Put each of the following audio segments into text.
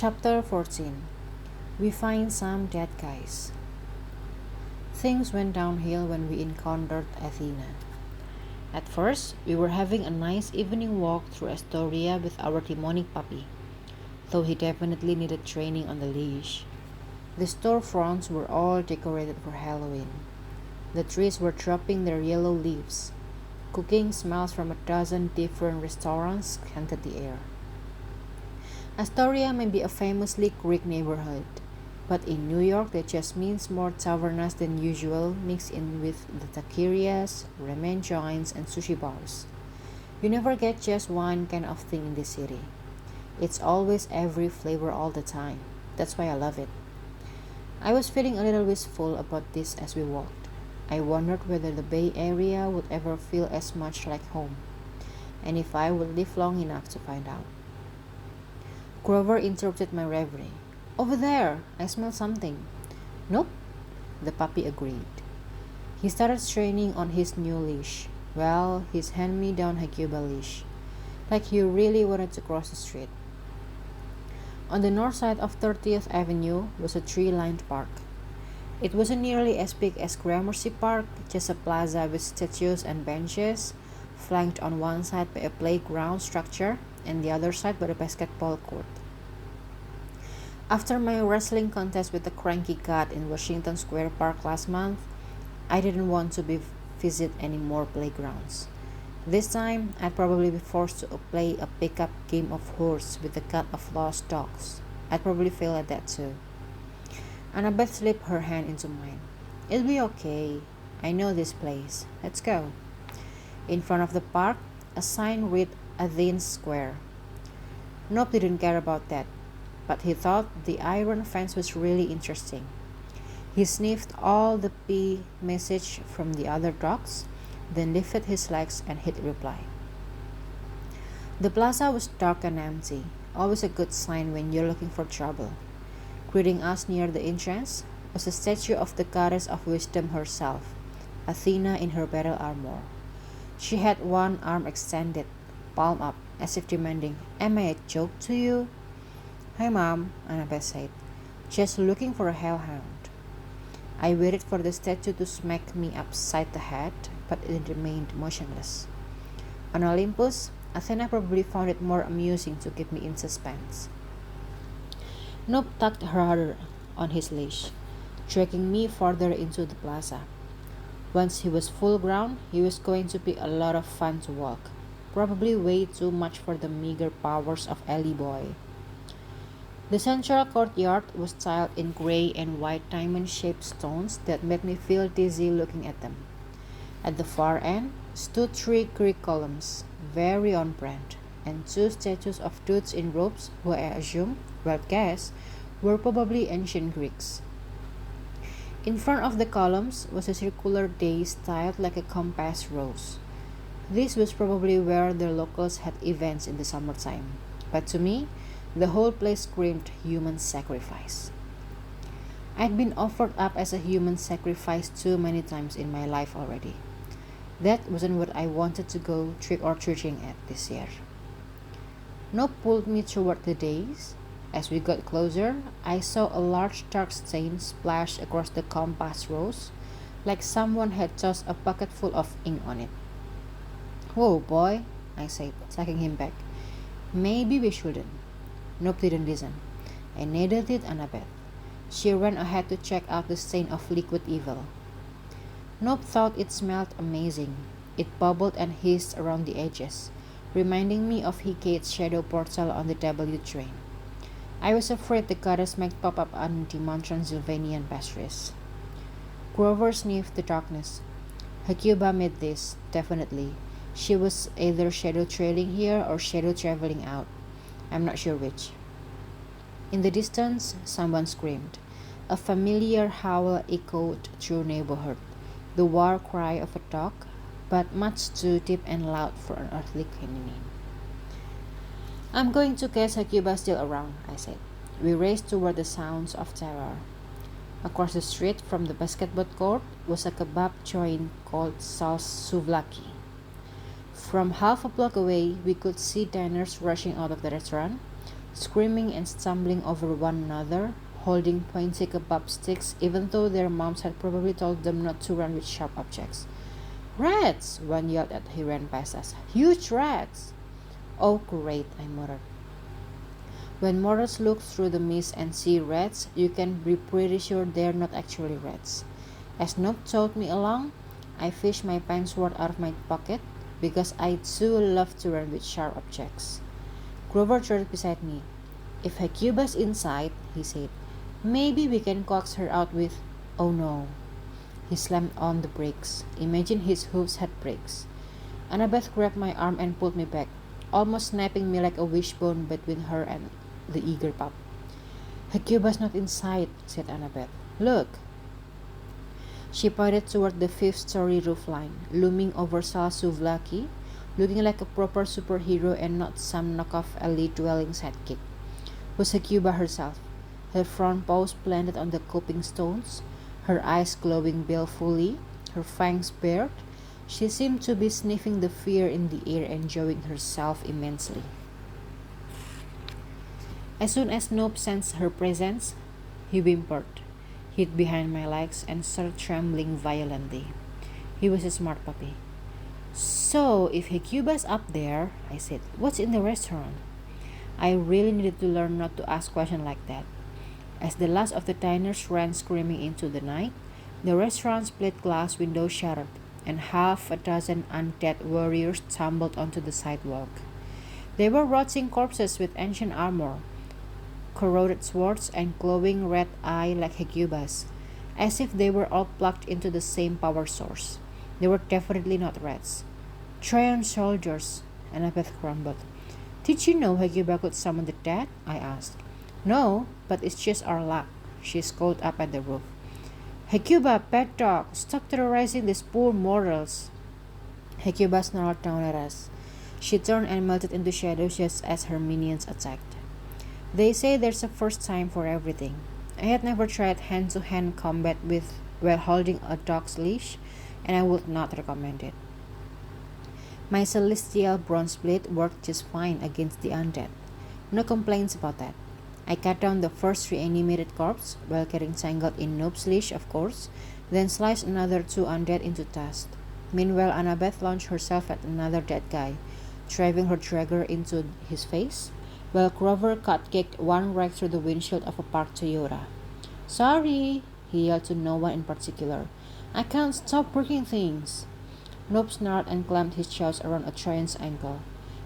Chapter 14. We find some dead guys. Things went downhill when we encountered Athena. At first, we were having a nice evening walk through Astoria with our demonic puppy, though he definitely needed training on the leash. The storefronts were all decorated for Halloween. The trees were dropping their yellow leaves. Cooking smells from a dozen different restaurants scented the air. Astoria may be a famously Greek neighborhood, but in New York that just means more tavernas than usual mixed in with the taquerias, ramen joints, and sushi bars. You never get just one kind of thing in this city. It's always every flavor all the time. That's why I love it. I was feeling a little wistful about this as we walked. I wondered whether the Bay Area would ever feel as much like home, and if I would live long enough to find out. Grover interrupted my reverie. Over there, I smell something. Nope, the puppy agreed. He started straining on his new leash. Well, his hand-me-down Hakuba leash. Like he really wanted to cross the street. On the north side of 30th Avenue was a tree-lined park. It wasn't nearly as big as Gramercy Park, just a plaza with statues and benches, flanked on one side by a playground structure and the other side by the basketball court. After my wrestling contest with the cranky cat in Washington Square Park last month, I didn't want to visit any more playgrounds. This time, I'd probably be forced to play a pickup game of horse with the cat of lost dogs. I'd probably fail at that too. Annabeth slipped her hand into mine. It'll be okay. I know this place. Let's go. In front of the park, a sign read Athens Square. Nope didn't care about that, but he thought the iron fence was really interesting. He sniffed all the pea message from the other dogs, then lifted his legs and hit reply. The plaza was dark and empty, always a good sign when you're looking for trouble. Greeting us near the entrance was a statue of the goddess of wisdom herself, Athena in her battle armor. She had one arm extended, palm up, as if demanding, "Am I a joke to you?" "Hi, Mom," Annabeth said. "Just looking for a hellhound." I waited for the statue to smack me upside the head, but it remained motionless. On Olympus, Athena probably found it more amusing to keep me in suspense. Nope tugged harder on his leash, dragging me farther into the plaza. Once he was full grown, he was going to be a lot of fun to walk, probably way too much for the meager powers of Ellie Boy. The central courtyard was tiled in gray and white diamond-shaped stones that made me feel dizzy looking at them. At the far end stood 3 Greek columns, very on brand, and 2 statues of dudes in robes who I assume, well guess, were probably ancient Greeks. In front of the columns was a circular dais styled like a compass rose. This was probably where the locals had events in the summertime, but to me, the whole place screamed human sacrifice. I'd been offered up as a human sacrifice too many times in my life already. That wasn't what I wanted to go trick-or-treating at this year. Nope pulled me toward the dais. As we got closer, I saw a large dark stain splash across the compass rose, like someone had tossed a bucket full of ink on it. "Whoa, boy," I said, taking him back. "Maybe we shouldn't." Nope didn't listen, and neither did Annabeth. She ran ahead to check out the stain of liquid evil. Nope thought it smelled amazing. It bubbled and hissed around the edges, reminding me of Hecate's shadow portal on the W train. I was afraid the goddess might pop up on the Mount Transylvanian pastures. Grover sniffed the darkness. Hakuba made this, definitely. She was either shadow trailing here or shadow traveling out. I'm not sure which. In the distance, someone screamed. A familiar howl echoed through neighborhood, the war cry of a dog, but much too deep and loud for an earthly canine. "I'm going to guess Hakuba's still around," I said. We raced toward the sounds of terror. Across the street from the basketball court was a kebab joint called Sal's Souvlaki. From half a block away, we could see diners rushing out of the restaurant, screaming and stumbling over one another, holding pointy kebab sticks even though their moms had probably told them not to run with sharp objects. Rats! One yelled as he ran past us. Huge rats! Oh, great, I muttered. When mortals look through the mist and see rats, you can be pretty sure they're not actually rats. As Nope towed me along, I fished my pine sword out of my pocket because I too love to run with sharp objects. Grover trotted beside me. If Hecuba's inside, he said, maybe we can coax her out with. Oh no. He slammed on the brakes. Imagine his hooves had brakes. Annabeth grabbed my arm and pulled me back, almost snapping me like a wishbone between her and the eager pup. Hecuba's not inside, said Annabeth. Look. She pointed toward the fifth-story roofline, looming over Salsuvlaki, looking like a proper superhero and not some knockoff alley-dwelling sidekick. Was Hecuba herself, her front paws planted on the coping stones, her eyes glowing balefully, her fangs bared. She seemed to be sniffing the fear in the air, enjoying herself immensely. As soon as Nope sensed her presence, he whimpered, hid behind my legs, and started trembling violently. He was a smart puppy. So, if Hecuba's up there, I said, what's in the restaurant? I really needed to learn not to ask questions like that. As the last of the diners ran screaming into the night, the restaurant's plate glass window shattered, and half a dozen undead warriors tumbled onto the sidewalk. They were rotting corpses with ancient armor, corroded swords, and glowing red eyes like Hecuba's, as if they were all plugged into the same power source. They were definitely not rats. Tryon soldiers, Annabeth grumbled. Did you know Hecuba could summon the dead? I asked. No, but it's just our luck. She scolded up at the roof. Hecuba, pet dog, stop terrorizing these poor mortals. Hecuba snarled down at us. She turned and melted into shadows just as her minions attacked. They say there's a first time for everything. I had never tried hand-to-hand combat while holding a dog's leash, and I would not recommend it. My celestial bronze blade worked just fine against the undead. No complaints about that. I cut down the first reanimated corpse, while getting tangled in Nope's leash, of course, then sliced another 2 undead into dust. Meanwhile, Annabeth launched herself at another dead guy, driving her dragger into his face, while Grover cut-kicked one right through the windshield of a parked Toyota. Sorry, he yelled to no one in particular. I can't stop breaking things. Nope snarled and clamped his jaws around a Tryon's ankle.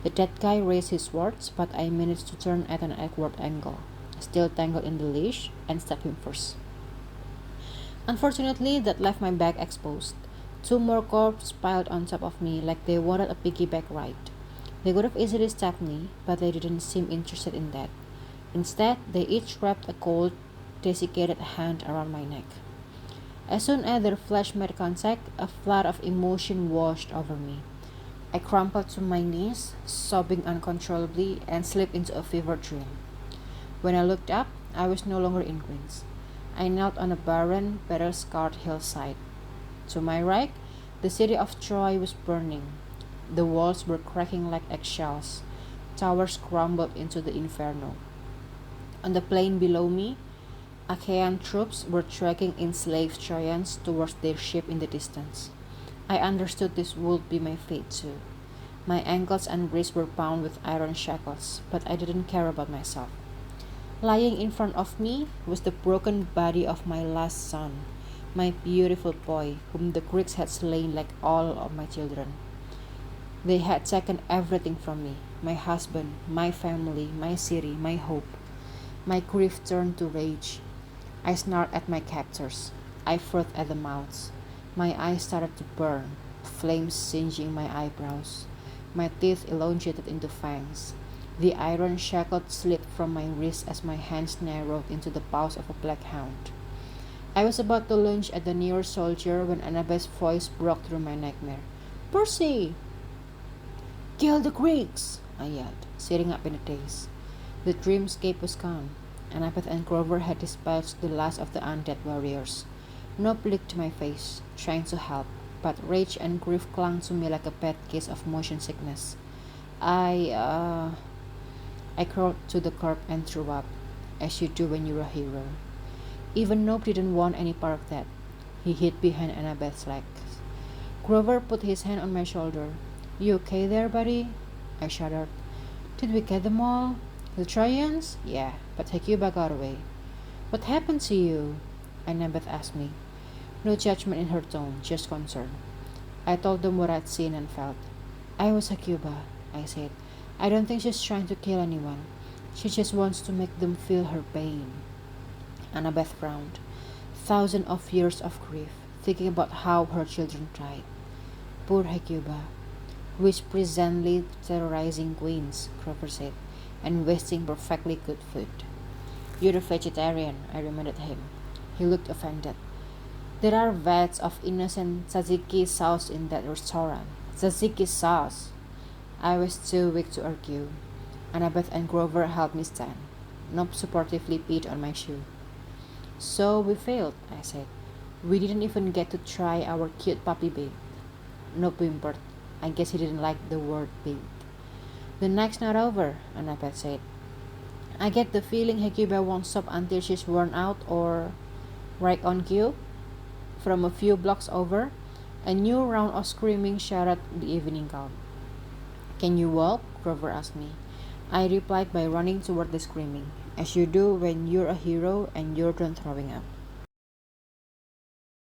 The dead guy raised his swords, but I managed to turn at an awkward angle, still tangled in the leash, and stab him first. Unfortunately, that left my back exposed. 2 more corpses piled on top of me like they wanted a piggyback ride. They could have easily stabbed me, but they didn't seem interested in that. Instead, they each wrapped a cold, desiccated hand around my neck. As soon as their flesh made contact, a flood of emotion washed over me. I crumpled to my knees, sobbing uncontrollably, and slipped into a fever dream. When I looked up, I was no longer in Queens. I knelt on a barren, battle-scarred hillside. To my right, the city of Troy was burning. The walls were cracking like eggshells. Towers crumbled into the inferno. On the plain below me, Achaean troops were tracking enslaved Trojans towards their ship in the distance. I understood this would be my fate too. My ankles and wrists were bound with iron shackles, but I didn't care about myself. Lying in front of me was the broken body of my last son, my beautiful boy, whom the Greeks had slain like all of my children. They had taken everything from me, my husband, my family, my city, my hope. My grief turned to rage. I snarled at my captors. I frothed at the mouths. My eyes started to burn, flames singeing my eyebrows. My teeth elongated into fangs. The iron shackle slipped from my wrist as my hands narrowed into the paws of a black hound. I was about to lunge at the nearest soldier when Annabeth's voice broke through my nightmare. Percy! Kill the Greeks! I yelled, sitting up in a daze. The dreamscape was gone. Annabeth and Grover had dispatched the last of the undead warriors. Nope licked my face, trying to help, but rage and grief clung to me like a bad case of motion sickness. I crawled to the curb and threw up, as you do when you're a hero. Even Nope didn't want any part of that. He hid behind Annabeth's legs. Grover put his hand on my shoulder. You okay there, buddy? I shuddered. Did we get them all? The Trojans? Yeah, but Hecuba got away. What happened to you? Annabeth asked me. No judgment in her tone, just concern. I told them what I'd seen and felt. I was Hecuba, I said. I don't think she's trying to kill anyone. She just wants to make them feel her pain. Annabeth frowned. Thousands of years of grief, thinking about how her children died. Poor Hecuba, who is presently terrorizing queens, Grover said, and wasting perfectly good food. You're a vegetarian, I reminded him. He looked offended. There are vats of innocent tzatziki sauce in that restaurant. Tzatziki sauce! I was too weak to argue. Annabeth and Grover helped me stand. Nope supportively peed on my shoe. So we failed, I said. We didn't even get to try our cute puppy bait. Nope whimpered. I guess he didn't like the word bait. The night's not over, Annabeth said. I get the feeling Hecuba won't stop until she's worn out or... Right on cue. From a few blocks over, a new round of screaming shattered the evening calm. Can you walk? Grover asked me. I replied by running toward the screaming, as you do when you're a hero and you're done throwing up.